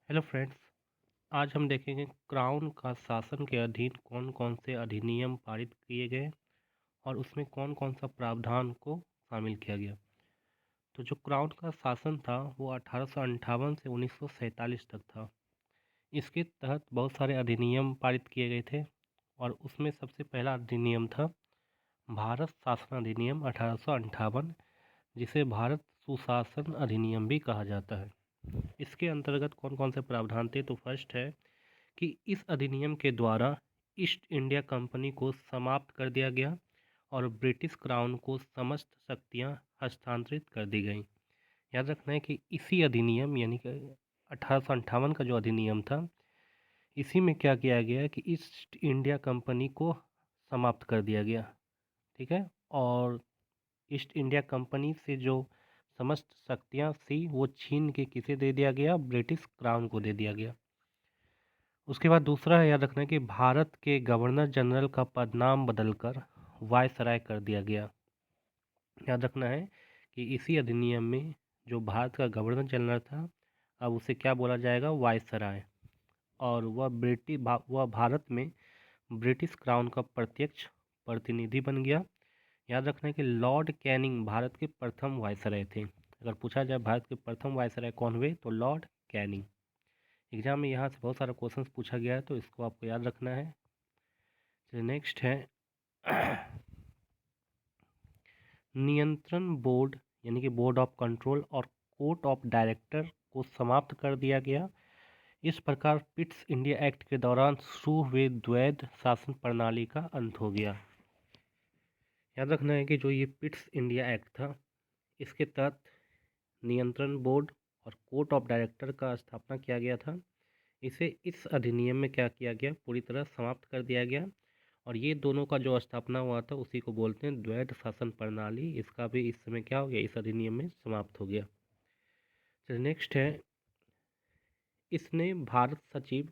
Hello friends. आज हम देखेंगे क्राउन का शासन के अधीन कौन कौन से अधिनियम पारित किए गए और उसमें कौन कौन सा प्रावधान को शामिल किया गया। तो जो क्राउन का शासन था वो 1858 से 1947 तक था। इसके तहत बहुत सारे अधिनियम पारित किए गए थे और उसमें सबसे पहला अधिनियम था भारत शासन अधिनियम 1858, जिसे भारत सुशासन अधिनियम भी कहा जाता है। इसके अंतर्गत कौन कौन से प्रावधान थे, तो फर्स्ट है कि इस अधिनियम के द्वारा ईस्ट इंडिया कंपनी को समाप्त कर दिया गया और ब्रिटिश क्राउन को समस्त शक्तियां हस्तांतरित कर दी गईं। याद रखना है कि इसी अधिनियम यानी कि 1858 का जो अधिनियम था, इसी में क्या किया गया कि ईस्ट इंडिया कंपनी को समाप्त कर दिया गया। ठीक है। और ईस्ट इंडिया कंपनी से जो समस्त शक्तियां थी वो छीन के किसे दे दिया गया, ब्रिटिश क्राउन को दे दिया गया। उसके बाद दूसरा है, याद रखना है कि भारत के गवर्नर जनरल का पद नाम बदलकर वायसराय कर दिया गया। याद रखना है कि इसी अधिनियम में जो भारत का गवर्नर जनरल था, अब उसे क्या बोला जाएगा, वायसराय। और वह भारत में ब्रिटिश क्राउन का प्रत्यक्ष प्रतिनिधि बन गया। याद रखना है कि लॉर्ड कैनिंग भारत के प्रथम वायसराय थे। अगर पूछा जाए भारत के प्रथम वायसराय कौन हुए, तो लॉर्ड कैनिंग। एग्जाम में यहाँ से बहुत सारा क्वेश्चन पूछा गया है, तो इसको आपको याद रखना है। चलिए नेक्स्ट है नियंत्रण बोर्ड यानी कि बोर्ड ऑफ कंट्रोल और कोर्ट ऑफ डायरेक्टर को समाप्त कर दिया गया। इस प्रकार पिट्स इंडिया एक्ट के दौरान शुरू हुए द्वैध शासन प्रणाली का अंत हो गया। याद रखना है कि जो ये पिट्स इंडिया एक्ट था, इसके तहत नियंत्रण बोर्ड और कोर्ट ऑफ डायरेक्टर का स्थापना किया गया था। इसे इस अधिनियम में क्या किया गया, पूरी तरह समाप्त कर दिया गया। और ये दोनों का जो स्थापना हुआ था उसी को बोलते हैं द्वैध शासन प्रणाली। इसका भी इस समय क्या हो गया, इस अधिनियम में समाप्त हो गया। चलिए नेक्स्ट है, इसने भारत सचिव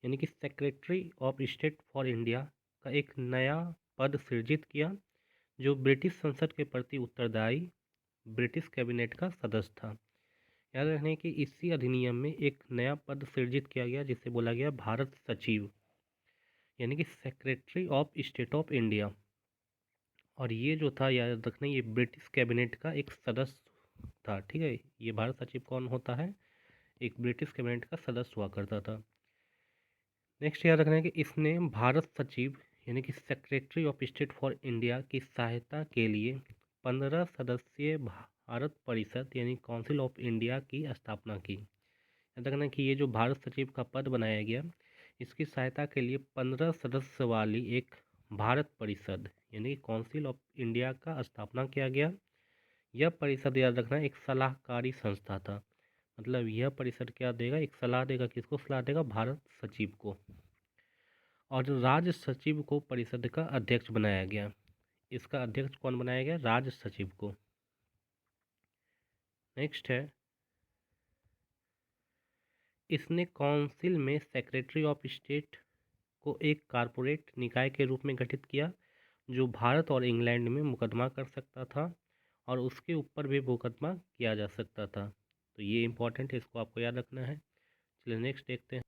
यानी कि secretary of state for India का एक नया पद सृजित किया, जो ब्रिटिश संसद के प्रति उत्तरदायी ब्रिटिश कैबिनेट का सदस्य था। याद रखने कि इसी अधिनियम में एक नया पद सृजित किया गया जिसे बोला गया भारत सचिव यानी कि secretary of state of India. और ये जो था, याद रखना, ये ब्रिटिश कैबिनेट का एक सदस्य था। ठीक है। ये भारत सचिव कौन होता है, एक ब्रिटिश कैबिनेट का सदस्य हुआ करता था। नेक्स्ट याद रखना है कि इसने भारत सचिव यानी कि secretary of state for India की सहायता के लिए 15 सदस्यीय भारत परिषद यानी काउंसिल ऑफ इंडिया की स्थापना की। याद रखना कि ये जो भारत सचिव का पद बनाया गया, इसकी सहायता के लिए 15 सदस्य वाली एक भारत परिषद यानी काउंसिल ऑफ इंडिया का स्थापना किया गया। यह परिषद, याद रखना, एक सलाहकारी संस्था था। मतलब यह परिषद क्या देगा, एक सलाह देगा। किसको सलाह देगा, भारत सचिव को। और राज्य सचिव को परिषद का अध्यक्ष बनाया गया। इसका अध्यक्ष कौन बनाया गया, राज्य सचिव को। नेक्स्ट है, इसने काउंसिल में सेक्रेटरी ऑफ स्टेट को एक कारपोरेट निकाय के रूप में गठित किया, जो भारत और इंग्लैंड में मुकदमा कर सकता था और उसके ऊपर भी मुकदमा किया जा सकता था। तो ये इंपॉर्टेंट है, इसको आपको याद रखना है। चलिए नेक्स्ट देखते हैं।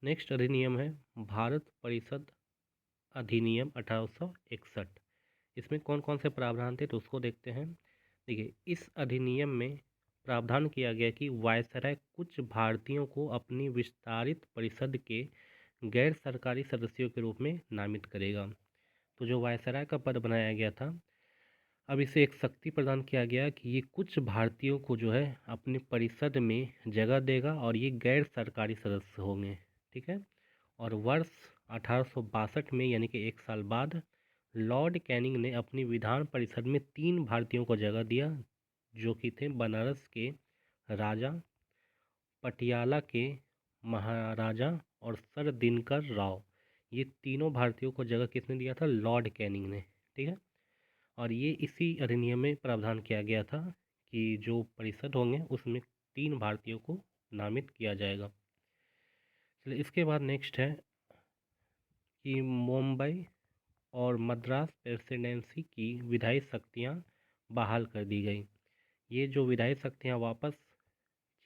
नेक्स्ट अधिनियम है भारत परिषद अधिनियम 1861। इसमें कौन कौन से प्रावधान थे, तो उसको देखते हैं। देखिए, इस अधिनियम में प्रावधान किया गया कि वायसराय कुछ भारतीयों को अपनी विस्तारित परिषद के गैर सरकारी सदस्यों के रूप में नामित करेगा। तो जो वायसराय का पद बनाया गया था, अब इसे एक शक्ति प्रदान किया गया कि ये कुछ भारतीयों को जो है अपनी परिषद में जगह देगा और ये गैर सरकारी सदस्य होंगे। ठीक है। और वर्ष 1862 में यानी कि एक साल बाद लॉर्ड कैनिंग ने अपनी विधान परिषद में 3 भारतीयों को जगह दिया, जो कि थे बनारस के राजा, पटियाला के महाराजा और सर दिनकर राव। ये तीनों भारतीयों को जगह किसने दिया था, लॉर्ड कैनिंग ने। ठीक है। और ये इसी अधिनियम में प्रावधान किया गया था कि जो परिषद होंगे उसमें 3 भारतीयों को नामित किया जाएगा। चलिए इसके बाद नेक्स्ट है कि मुंबई और मद्रास प्रेसिडेंसी की विधायी शक्तियाँ बहाल कर दी गई। ये जो विधायी शक्तियाँ वापस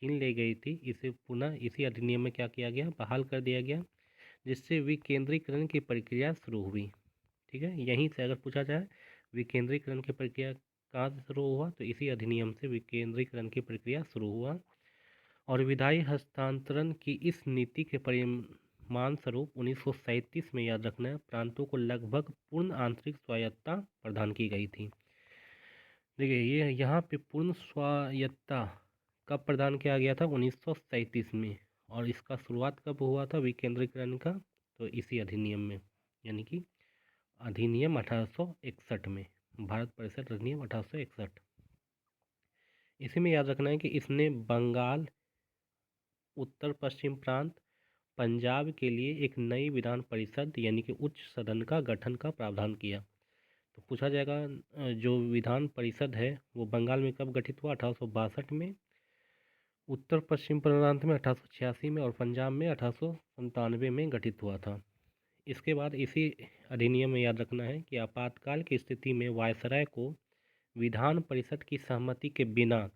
छीन ली गई थी, इसे पुनः इसी अधिनियम में क्या किया गया, बहाल कर दिया गया, जिससे विकेंद्रीकरण की प्रक्रिया शुरू हुई। ठीक है, यहीं से अगर पूछा जाए विकेंद्रीकरण की प्रक्रिया कहाँ से शुरू हुआ, तो इसी अधिनियम से विकेंद्रीकरण की प्रक्रिया शुरू हुआ। और विधायी हस्तांतरण की इस नीति के परिणाम स्वरूप 1937 में, याद रखना है, प्रांतों को लगभग पूर्ण आंतरिक स्वायत्तता प्रदान की गई थी। देखिए ये यहाँ पे पूर्ण स्वायत्तता कब प्रदान किया गया था, 1937 में। और इसका शुरुआत कब हुआ था विकेंद्रीकरण का, तो इसी अधिनियम में, यानी कि अधिनियम 1861 में, भारत परिषद अधिनियम 1861। इसी में याद रखना है कि इसने बंगाल, उत्तर पश्चिम प्रांत, पंजाब के लिए एक नई विधान परिषद यानी कि उच्च सदन का गठन का प्रावधान किया। तो पूछा जाएगा जो विधान परिषद है वो बंगाल में कब गठित हुआ, 1862 में, उत्तर पश्चिम प्रांत में 1886 में, और पंजाब में 1897 में गठित हुआ था। इसके बाद इसी अधिनियम में याद रखना है कि आपातकाल की स्थिति में वायसराय को विधान परिषद की सहमति के बिना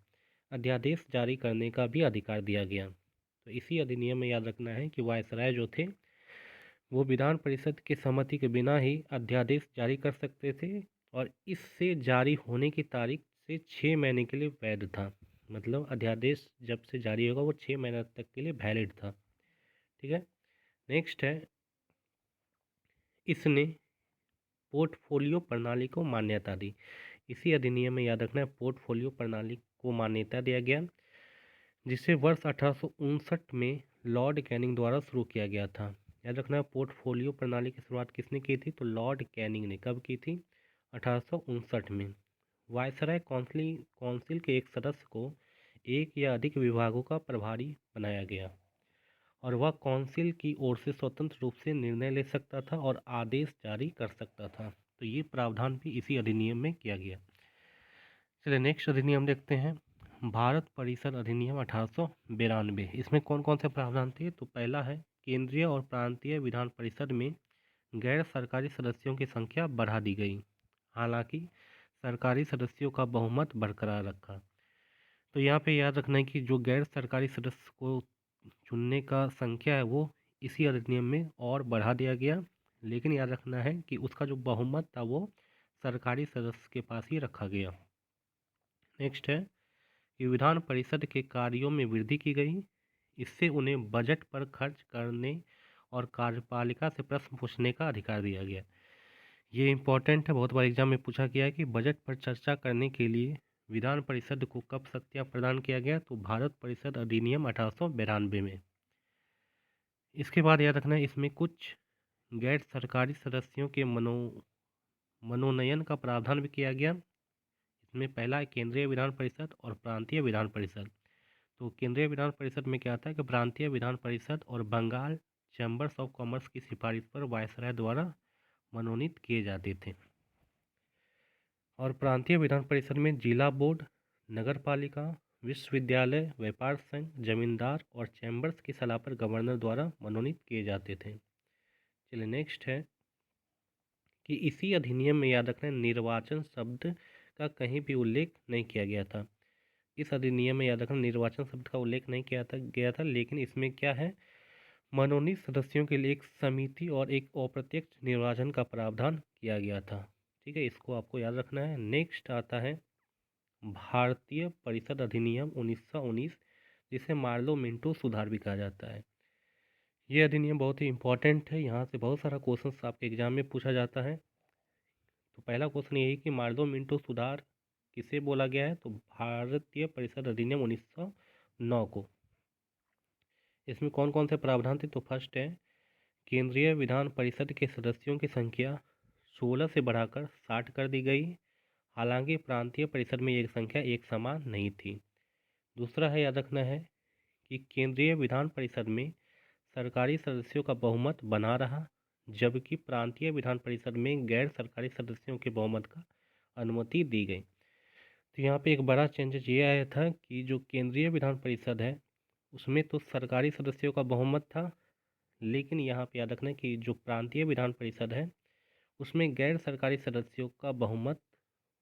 अध्यादेश जारी करने का भी अधिकार दिया गया। तो इसी अधिनियम में याद रखना है कि वायसराय जो थे वो विधान परिषद की सहमति के बिना ही अध्यादेश जारी कर सकते थे, और इससे जारी होने की तारीख से 6 महीने के लिए वैध था। मतलब अध्यादेश जब से जारी होगा वो 6 महीने तक के लिए वैलिड था। ठीक है, नेक्स्ट है, इसने पोर्टफोलियो प्रणाली को मान्यता दी। इसी अधिनियम में याद रखना है पोर्टफोलियो प्रणाली को मान्यता दिया गया, जिसे वर्ष 1859 में लॉर्ड कैनिंग द्वारा शुरू किया गया था। याद रखना है पोर्टफोलियो प्रणाली की शुरुआत किसने की थी, तो लॉर्ड कैनिंग ने। कब की थी, 1859 में। वायसराय काउंसिल के एक सदस्य को एक या अधिक विभागों का प्रभारी बनाया गया, और वह काउंसिल की ओर से स्वतंत्र रूप से निर्णय ले सकता था और आदेश जारी कर सकता था। तो ये प्रावधान भी इसी अधिनियम में किया गया। चलिए नेक्स्ट अधिनियम देखते हैं, भारत परिषद अधिनियम 1892। इसमें कौन कौन से प्रावधान थे, तो पहला है केंद्रीय और प्रांतीय विधान परिषद में गैर सरकारी सदस्यों की संख्या बढ़ा दी गई, हालांकि सरकारी सदस्यों का बहुमत बरकरार रखा। तो यहाँ पे याद रखना है कि जो गैर सरकारी सदस्य को चुनने का संख्या है वो इसी अधिनियम में और बढ़ा दिया गया, लेकिन याद रखना है कि उसका जो बहुमत था वो सरकारी सदस्य के पास ही रखा गया। नेक्स्ट है कि विधान परिषद के कार्यों में वृद्धि की गई, इससे उन्हें बजट पर खर्च करने और कार्यपालिका से प्रश्न पूछने का अधिकार दिया गया। ये इम्पोर्टेंट है, बहुत बार एग्जाम में पूछा गया है कि बजट पर चर्चा करने के लिए विधान परिषद को कब शक्तियाँ प्रदान किया गया, तो भारत परिषद अधिनियम 1892 में। इसके बाद याद रखना है इसमें कुछ गैर सरकारी सदस्यों के मनोनयन का प्रावधान भी किया गया। इसमें पहला है केंद्रीय विधान परिषद और प्रांतीय विधान परिषद। तो केंद्रीय विधान परिषद में क्या आता है कि प्रांतीय विधान परिषद और बंगाल चैम्बर्स ऑफ कॉमर्स की सिफारिश पर वायसराय द्वारा मनोनीत किए जाते थे। और प्रांतीय विधान परिषद में जिला बोर्ड, नगर पालिका, विश्वविद्यालय, व्यापार संघ, जमींदार और चैम्बर्स की सलाह पर गवर्नर द्वारा मनोनीत किए जाते थे। चलिए नेक्स्ट है कि इसी अधिनियम में याद रखना निर्वाचन शब्द का कहीं भी उल्लेख नहीं किया गया था। इस अधिनियम में याद रखना निर्वाचन शब्द का उल्लेख नहीं किया गया था, लेकिन इसमें क्या है, मनोनीत सदस्यों के लिए एक समिति और एक अप्रत्यक्ष निर्वाचन का प्रावधान किया गया था। ठीक है, इसको आपको याद रखना है। नेक्स्ट आता है भारतीय परिषद अधिनियम 1919, जिसे मार्लो मिंटो सुधार भी कहा जाता है। ये अधिनियम बहुत ही इंपॉर्टेंट है, यहाँ से बहुत सारा क्वेश्चन आपके एग्जाम में पूछा जाता है। तो पहला क्वेश्चन यही कि मार्लो मिंटो सुधार किसे बोला गया है, तो भारतीय परिषद अधिनियम 1909 को। इसमें कौन कौन से प्रावधान थे, तो फर्स्ट है केंद्रीय विधान परिषद के सदस्यों की संख्या 16 से बढ़ाकर 60 कर दी गई, हालांकि प्रांतीय परिषद में ये संख्या एक समान नहीं थी। दूसरा है, याद रखना है कि केंद्रीय विधान परिषद में सरकारी सदस्यों का बहुमत बना रहा, जबकि प्रांतीय विधान परिषद में गैर सरकारी सदस्यों के बहुमत का अनुमति दी गई। तो यहाँ पे एक बड़ा चेंजेस ये आया था कि जो केंद्रीय विधान परिषद है उसमें तो सरकारी सदस्यों का बहुमत था, लेकिन यहाँ पे याद रखना कि जो प्रांतीय विधान परिषद है उसमें गैर सरकारी सदस्यों का बहुमत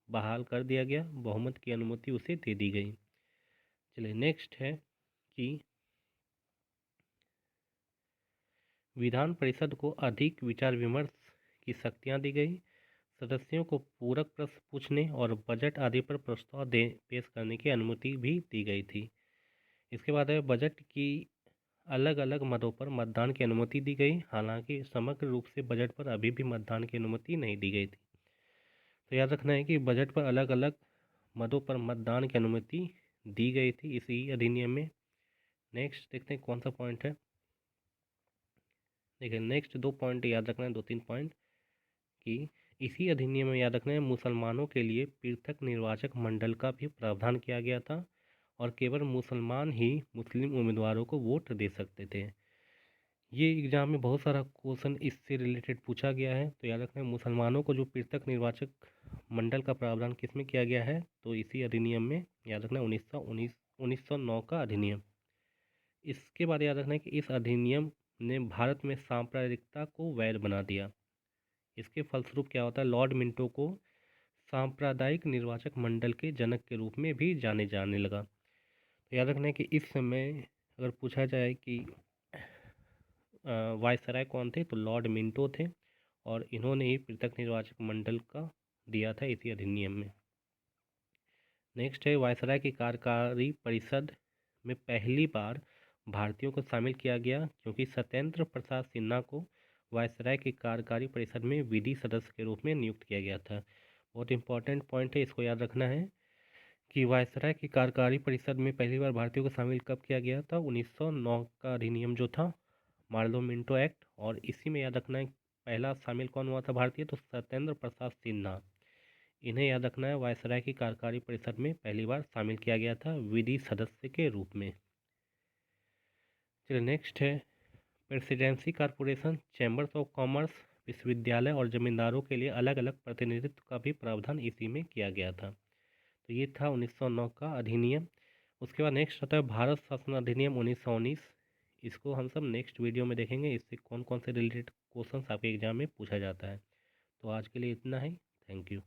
बहाल कर दिया गया, बहुमत की अनुमति उसे दे दी गई। चलिए नेक्स्ट है कि विधान परिषद को अधिक विचार विमर्श की शक्तियां दी गई, सदस्यों को पूरक प्रश्न पूछने और बजट आदि पर प्रस्ताव पेश करने की अनुमति भी दी गई थी। इसके बाद है बजट की अलग अलग मदों पर मतदान की अनुमति दी गई, हालांकि समग्र रूप से बजट पर अभी भी मतदान की अनुमति नहीं दी गई थी। तो याद रखना है कि बजट पर अलग अलग मदों पर मतदान की अनुमति दी गई थी इसी अधिनियम में। नेक्स्ट देखते हैं कौन सा पॉइंट है। देखिए नेक्स्ट 2 पॉइंट याद रखना है, 2-3 पॉइंट कि इसी अधिनियम में याद रखना है मुसलमानों के लिए पृथक निर्वाचक मंडल का भी प्रावधान किया गया था और केवल मुसलमान ही मुस्लिम उम्मीदवारों को वोट दे सकते थे। ये एग्जाम में बहुत सारा क्वेश्चन इससे रिलेटेड पूछा गया है। तो याद रखना है मुसलमानों को जो पृथक निर्वाचक मंडल का प्रावधान किस में किया गया है, तो इसी अधिनियम में याद रखना 1909 का अधिनियम। इसके बाद याद रखना है कि इस अधिनियम ने भारत में सांप्रदायिकता को वैध बना दिया। इसके फलस्वरूप क्या होता है, लॉर्ड मिंटो को सांप्रदायिक निर्वाचक मंडल के जनक के रूप में भी जाने जाने लगा। तो याद रखना है कि इस समय अगर पूछा जाए कि वायसराय कौन थे, तो लॉर्ड मिंटो थे और इन्होंने ही पृथक निर्वाचक मंडल का दिया था इसी अधिनियम में। नेक्स्ट है वायसराय की कार्यकारी परिषद में पहली बार भारतीयों को शामिल किया गया, क्योंकि सत्येंद्र प्रसाद सिन्हा को वायसराय की कार्यकारी परिषद में विधि सदस्य के रूप में नियुक्त किया गया था। बहुत इंपॉर्टेंट पॉइंट है, इसको याद रखना है कि वायसराय की कार्यकारी परिषद में पहली बार भारतीयों को शामिल कब किया गया था, 1909 का अधिनियम जो था मार्लो मिंटो एक्ट, और इसी में याद रखना है पहला शामिल कौन हुआ था भारतीय, तो सत्येंद्र प्रसाद सिन्हा। इन्हें याद रखना है वायसराय की कार्यकारी परिषद में पहली बार शामिल किया गया था विधि सदस्य के रूप में। चलिए नेक्स्ट है presidency corporation, chambers of commerce, विश्वविद्यालय और जमींदारों के लिए अलग अलग प्रतिनिधित्व का भी प्रावधान इसी में किया गया था। तो ये था 1909 का अधिनियम। उसके बाद नेक्स्ट आता है भारत शासन अधिनियम 1919। इसको हम सब नेक्स्ट वीडियो में देखेंगे, इससे कौन कौन से रिलेटेड क्वेश्चंस आपके एग्जाम में पूछा जाता है। तो आज के लिए इतना ही, थैंक यू।